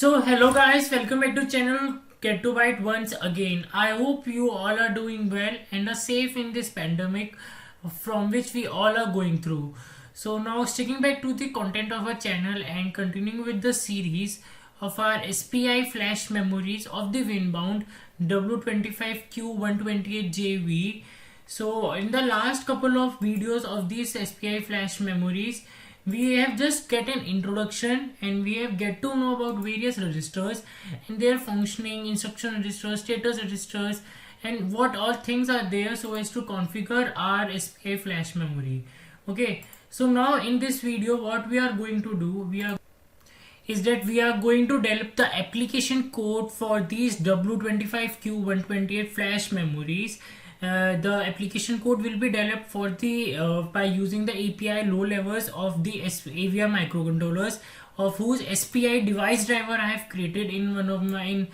So hello guys, welcome back to channel Get to Byte once again. I hope you all are doing well and are safe in this pandemic from which we all are going through. So now sticking back to the content of our channel and continuing with the series of our SPI flash memories of the Winbound W25Q128JV. So in the last couple of videos of these SPI flash memories, we have just get an introduction and we have get to know about various registers and their functioning, instruction registers, status registers, and what all things are there so as to configure our SPI flash memory. Okay, so now in this video what we are going to do, we are going to develop the application code for these W25Q128 flash memories. The application code will be developed for the by using the API low levels of the AVR microcontrollers, of whose SPI device driver I have created in one of my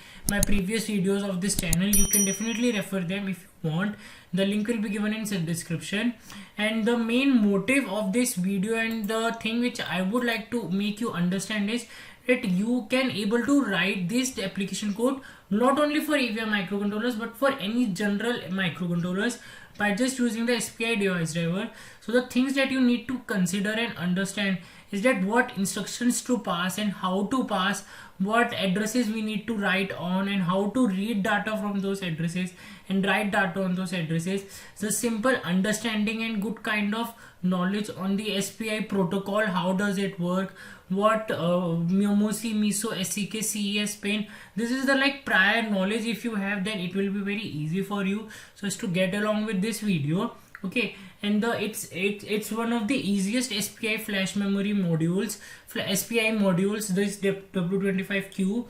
previous videos of this channel. You can definitely refer them if you want. The link will be given in the description. And the main motive of this video and the thing which I would like to make you understand is that you can able to write this application code not only for AVR microcontrollers but for any general microcontrollers by just using the SPI device driver. So the things that you need to consider and understand is that what instructions to pass and how to pass, what addresses we need to write on, and how to read data from those addresses and write data on those addresses. The simple understanding and good kind of knowledge on the SPI protocol, how does it work, what MOSI, MISO, SCK, CES pin. This is the like prior knowledge. If you have, then it will be very easy for you so as to get along with this video. Okay, and it's one of the easiest SPI flash memory modules, SPI modules, this W25Q.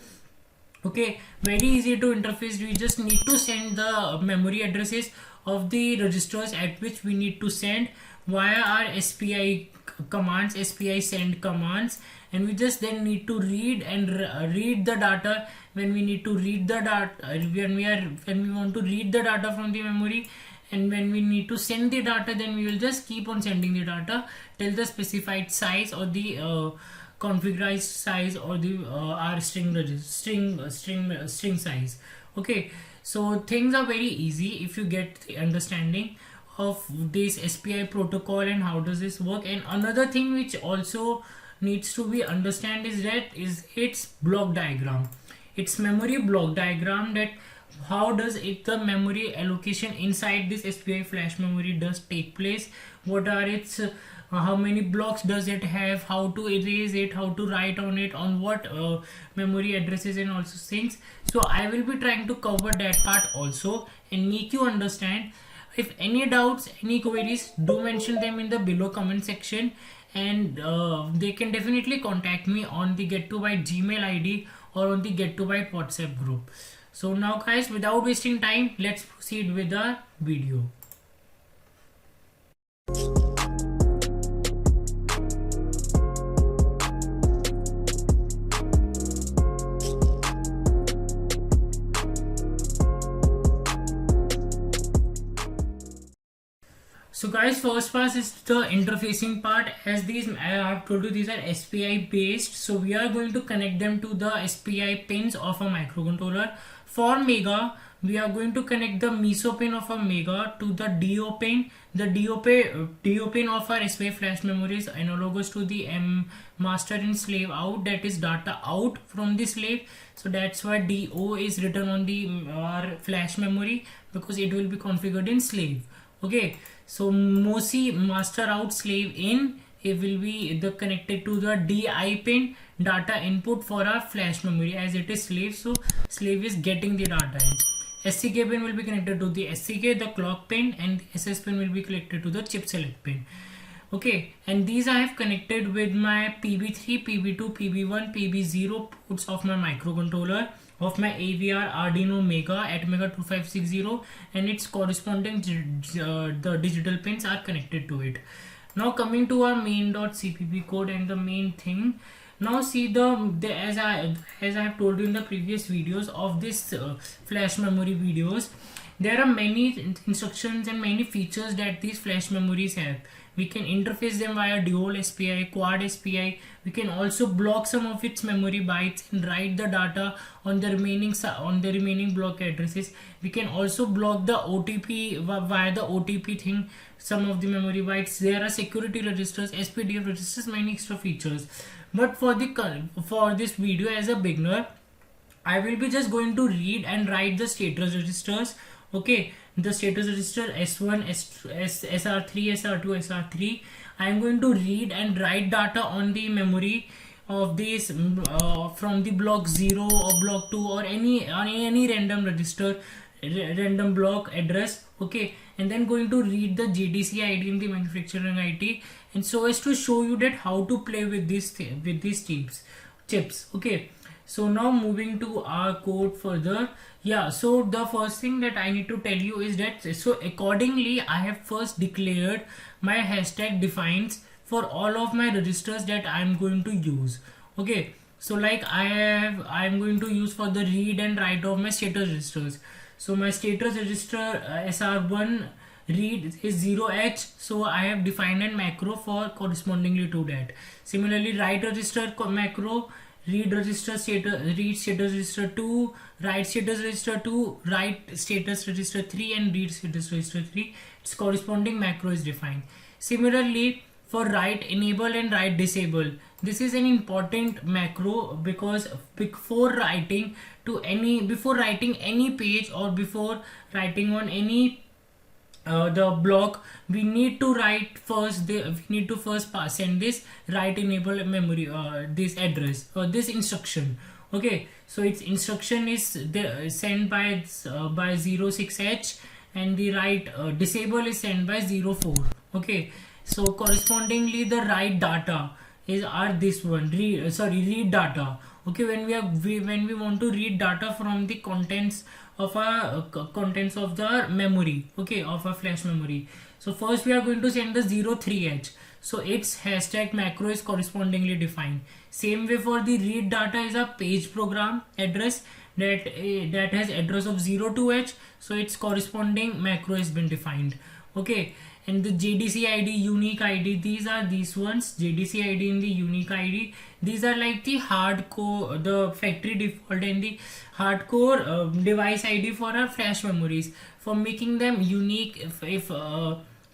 Okay, very easy to interface. We just need to send the memory addresses of the registers at which we need to send via our SPI commands, SPI send commands, and we just then need to read and read the data when we need to read the data, when we want to read the data from the memory. And when we need to send the data, then we will just keep on sending the data till the specified size or the configured size or the our string size. Okay, so things are very easy if you get the understanding of this SPI protocol and how does this work. And another thing which also needs to be understand is that is its block diagram, its memory block diagram, that how does it the memory allocation inside this SPI flash memory does take place, what are its how many blocks does it have, how to erase it, how to write on it, on what memory addresses, and also things. So I will be trying to cover that part also and make you understand. If any doubts, any queries, do mention them in the below comment section, and they can definitely contact me on the Get to Byte Gmail ID or on the Get to Byte WhatsApp group. So now guys, without wasting time, let's proceed with the video. So guys, first part is the interfacing part. As these I have told you, these are SPI based, so we are going to connect them to the SPI pins of a microcontroller. For Mega, we are going to connect the MISO pin of a Mega to the DO pin. The DO pin of our SPI flash memory is analogous to the master and slave out, that is data out from the slave. So that's why DO is written on the our flash memory, because it will be configured in slave. Okay, so MOSI, master out, slave in, it will be the connected to the DI pin, data input for our flash memory, as it is slave, so slave is getting the data in. SCK pin will be connected to the SCK, the clock pin, and the SS pin will be connected to the chip select pin. Okay, and these I have connected with my PB3, PB2, PB1, PB0 ports of my microcontroller of my AVR Arduino Mega at Mega 2560, and its corresponding the digital pins are connected to it. Now coming to our main.cpp code and the main thing. Now see as I have told you in the previous videos of this flash memory videos, there are many instructions and many features that these flash memories have, We can interface them via dual SPI, quad SPI. We can also block some of its memory bytes and write the data on the remaining block addresses. We can also block the OTP via the OTP thing, some of the memory bytes. There are security registers, SPDF registers, many extra features. But for this video, as a beginner, I will be just going to read and write the status registers. Okay, the status register S1, SR3, SR2, SR3. I am going to read and write data on the memory of this from the block 0 or block 2 or any random register, random block address. Okay, and then going to read the JDC ID in the manufacturing ID, and so as to show you that how to play with these chips. Okay, so now moving to our code further. Yeah, so the first thing that I need to tell you is that, so accordingly I have first declared my hashtag defines for all of my registers that I am going to use. Okay, so like I'm going to use for the read and write of my status registers. So my status register SR1 read is 0h, so I have defined a macro for correspondingly to that. Similarly, write register macro, read register status, read status register 2, write status register 2, write status register 3, and read status register 3. Its corresponding macro is defined. Similarly, for write enable and write disable, this is an important macro because before writing any page or before writing on any the block, we need to send this write enable memory this address or this instruction. Okay, so its instruction is sent by 06h, and the write disable is sent by 04. Okay, so correspondingly the write data are this one, read data. Okay, when we want to read data from the contents of the memory, okay, of a flash memory. So first we are going to send the 03h, so its hashtag macro is correspondingly defined. Same way for the read data is a page program address that has address of 02h, so its corresponding macro has been defined. Okay, and the JDC ID, unique ID, these are these ones, JDC ID and the unique ID. These are like the hardcore, the factory default and the hardcore device ID for our flash memories, for making them unique if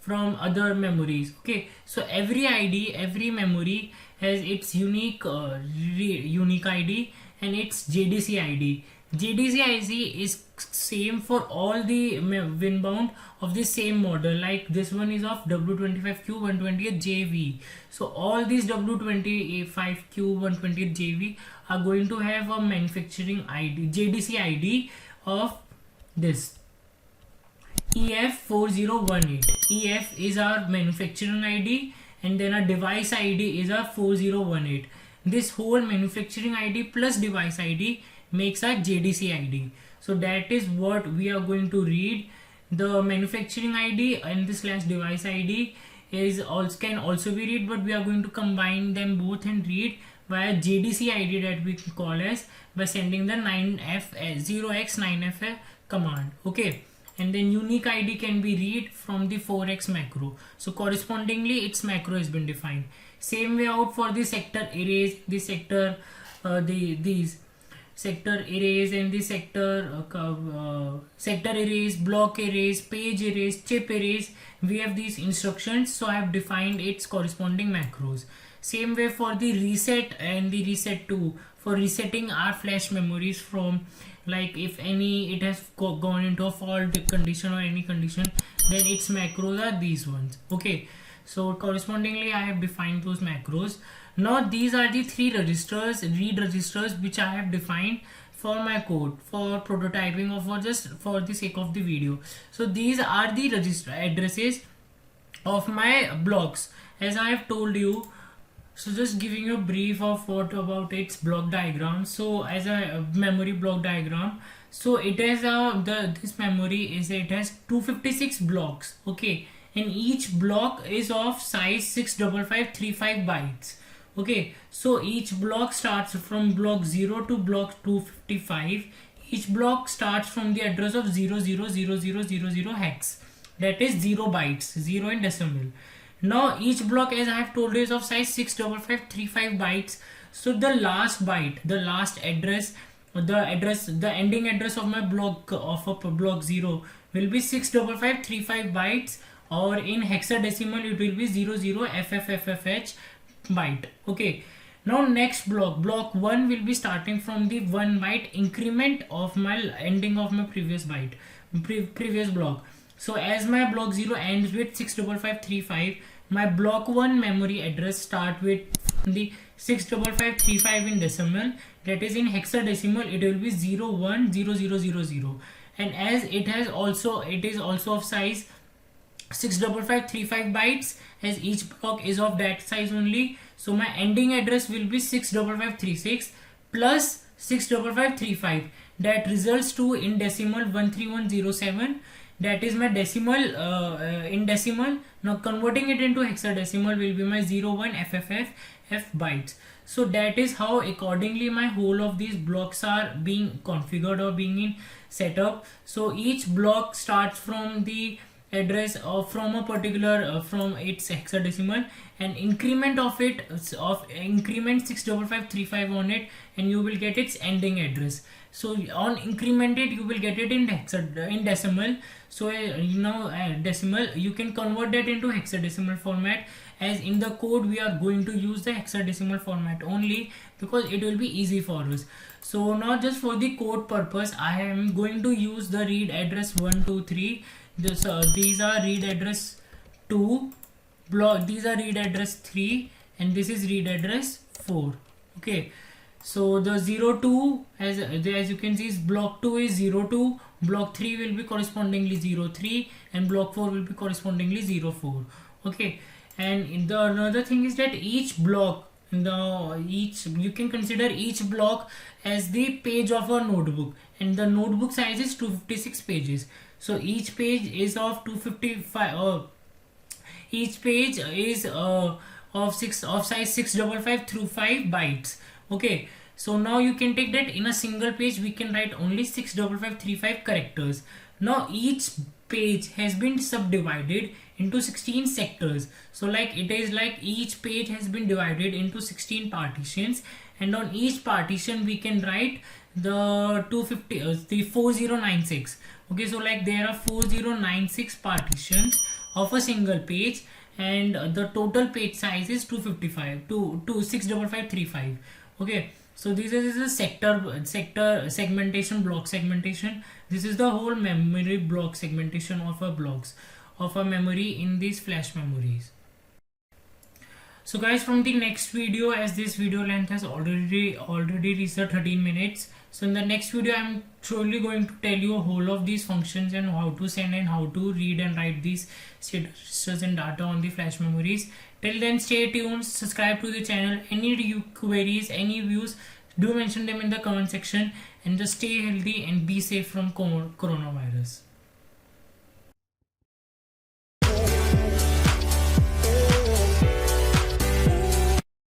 from other memories. Okay, so every ID, every memory has its unique unique ID and its JDC ID. JDC ID is same for all the Winbound of the same model. Like this one is of W25Q128JV. So all these W25Q128JV are going to have a manufacturing ID, JDC ID of this EF4018. EF is our manufacturing ID, and then our device ID is our 4018. This whole manufacturing ID plus device ID makes our JDC ID. So that is what we are going to read. The manufacturing ID and the / device ID can also be read, but we are going to combine them both and read via JDC ID that we call as by sending the 0x9f command. Okay, and then unique ID can be read from the 4x macro. So correspondingly its macro has been defined. Same way out for the sector arrays, the sector these sector arrays and the sector arrays, block arrays, page arrays, chip arrays. We have these instructions, so I have defined its corresponding macros. Same way for the reset and the reset 2, for resetting our flash memories from, like if it has gone into a fault condition or any condition, then its macros are these ones. Okay, so correspondingly I have defined those macros. Now these are the 3 registers, read registers, which I have defined for my code for prototyping or for just for the sake of the video. So these are the register addresses of my blocks, as I have told you. So just giving you a brief of what about its block diagram. So as a memory block diagram, so it has this memory it has 256 blocks. Okay, and each block is of size 65535 bytes. Okay, so each block starts from block 0 to block 255. Each block starts from the address of 000000 hex, that is 0 bytes, 0 in decimal. Now each block, as I have told you, is of size 65535 bytes. So the last byte, the last address, the ending address of my block of a block 0 will be 65535 bytes, or in hexadecimal it will be 00FFFFH byte. Okay. Now next block 1 will be starting from the 1 byte increment of my ending of my previous byte, previous block. So as my block 0 ends with 65535, my block 1 memory address start with the 65535 in decimal, that is in hexadecimal it will be 010000, and as it is also of size 65535 bytes, as each block is of that size only. So my ending address will be 65536 plus 65535, that results to in decimal 13107. That is my decimal in decimal. Now converting it into hexadecimal will be my 01FFF bytes. So that is how accordingly my whole of these blocks are being configured or being in setup. So each block starts from the address of from a particular from its hexadecimal, and increment of it of increment 65535 on it, and you will get its ending address. So on incremented you will get it in decimal. So decimal, you can convert that into hexadecimal format, as in the code we are going to use the hexadecimal format only because it will be easy for us. So now just for the code purpose, I am going to use the read address 123. These are read address 2 block, these are read address 3, and this is read address 4. Okay, so the 02, as you can see, is block 2 is 02, block 3 will be correspondingly 03, and block 4 will be correspondingly 04. Okay, and the another thing is that each block, you can consider each block as the page of a notebook, and the notebook size is 256 pages. So each page is of 255. Each page is of size 655 through 5 bytes. Okay. So now you can take that in a single page we can write only 65535 characters. Now each page has been subdivided into 16 sectors. So like it is like each page has been divided into 16 partitions, and on each partition we can write the 4096. Okay, so like there are 4096 partitions of a single page, and the total page size is 255 to 65535. Okay, so this is the sector segmentation, block segmentation. This is the whole memory block segmentation of a blocks of a memory in these flash memories. So guys, from the next video, as this video length has already reached 13 minutes, so in the next video I'm truly going to tell you a whole of these functions and how to send and how to read and write these state registers and data on the flash memories. Till then, stay tuned, subscribe to the channel. Any queries, any views, do mention them in the comment section, and just stay healthy and be safe from coronavirus.